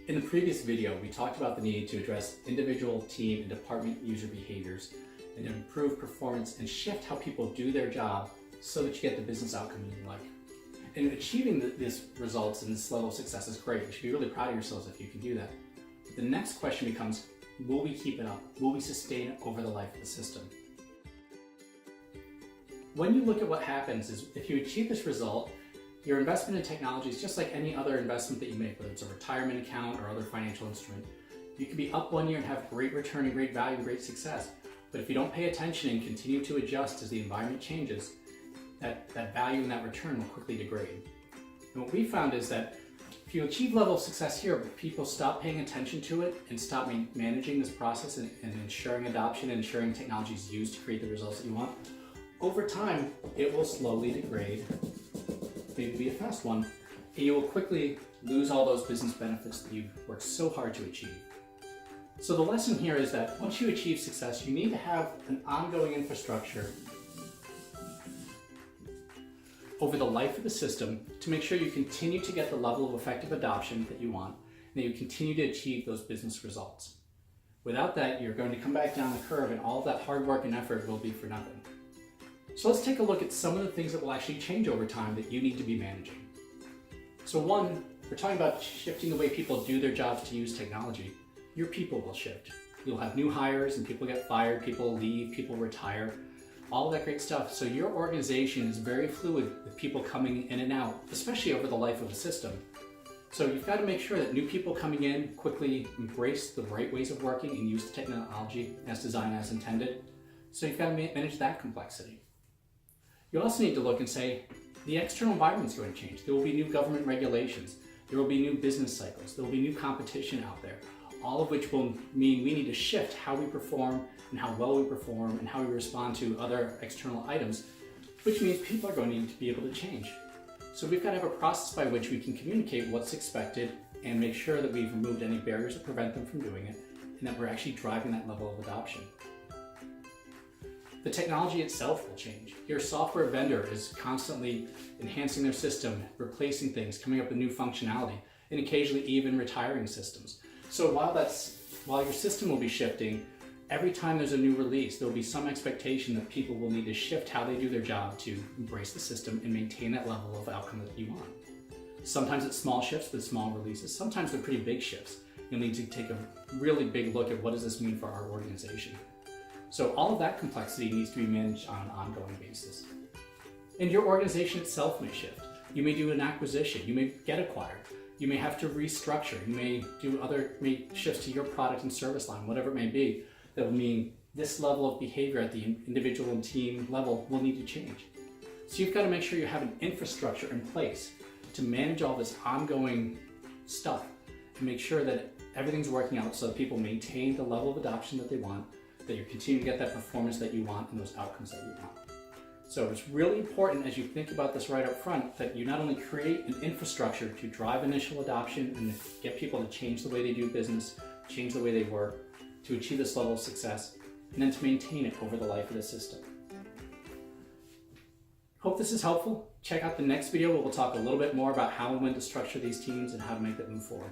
In the previous video, we talked about the need to address individual, team, and department user behaviors and improve performance and shift how people do their job so that you get the business outcome you like. And achieving these results and this level of success is great. You should be really proud of yourselves if you can do that. But the next question becomes, will we keep it up? Will we sustain it over the life of the system? When you look at what happens is if you achieve this result, your investment in technology is just like any other investment that you make, whether it's a retirement account or other financial instrument. You can be up one year and have great return and great value and great success. But if you don't pay attention and continue to adjust as the environment changes, that value and that return will quickly degrade. And what we found is that if you achieve level of success here, but people stop paying attention to it and stop managing this process and ensuring adoption and ensuring technology is used to create the results that you want, over time, it will slowly degrade, maybe be a fast one, and you will quickly lose all those business benefits that you've worked so hard to achieve. So the lesson here is that once you achieve success, you need to have an ongoing infrastructure over the life of the system to make sure you continue to get the level of effective adoption that you want and that you continue to achieve those business results. Without that, you're going to come back down the curve and all of that hard work and effort will be for nothing. So let's take a look at some of the things that will actually change over time that you need to be managing. So one, we're talking about shifting the way people do their jobs to use technology. Your people will shift. You'll have new hires and people get fired, people leave, people retire, all that great stuff. So your organization is very fluid with people coming in and out, especially over the life of a system. So you've got to make sure that new people coming in quickly embrace the right ways of working and use the technology as designed as intended. So you've got to manage that complexity. You also need to look and say, the external environment is going to change. There will be new government regulations. There will be new business cycles. There will be new competition out there, all of which will mean we need to shift how we perform and how well we perform and how we respond to other external items, which means people are going to need to be able to change. So we've got to have a process by which we can communicate what's expected and make sure that we've removed any barriers that prevent them from doing it and that we're actually driving that level of adoption. The technology itself will change. Your software vendor is constantly enhancing their system, replacing things, coming up with new functionality, and occasionally even retiring systems. So while your system will be shifting, every time there's a new release, there will be some expectation that people will need to shift how they do their job to embrace the system and maintain that level of outcome that you want. Sometimes it's small shifts with small releases. Sometimes they're pretty big shifts. You'll need to take a really big look at what does this mean for our organization. So all of that complexity needs to be managed on an ongoing basis. And your organization itself may shift. You may do an acquisition. You may get acquired. You may have to restructure. You may do other shifts to your product and service line, whatever it may be, that will mean this level of behavior at the individual and team level will need to change. So you've got to make sure you have an infrastructure in place to manage all this ongoing stuff and make sure that everything's working out so that people maintain the level of adoption that they want, that you continue to get that performance that you want and those outcomes that you want. So it's really important as you think about this right up front that you not only create an infrastructure to drive initial adoption and get people to change the way they do business, change the way they work, to achieve this level of success, and then to maintain it over the life of the system. Hope this is helpful. Check out the next video where we'll talk a little bit more about how and when to structure these teams and how to make that move forward.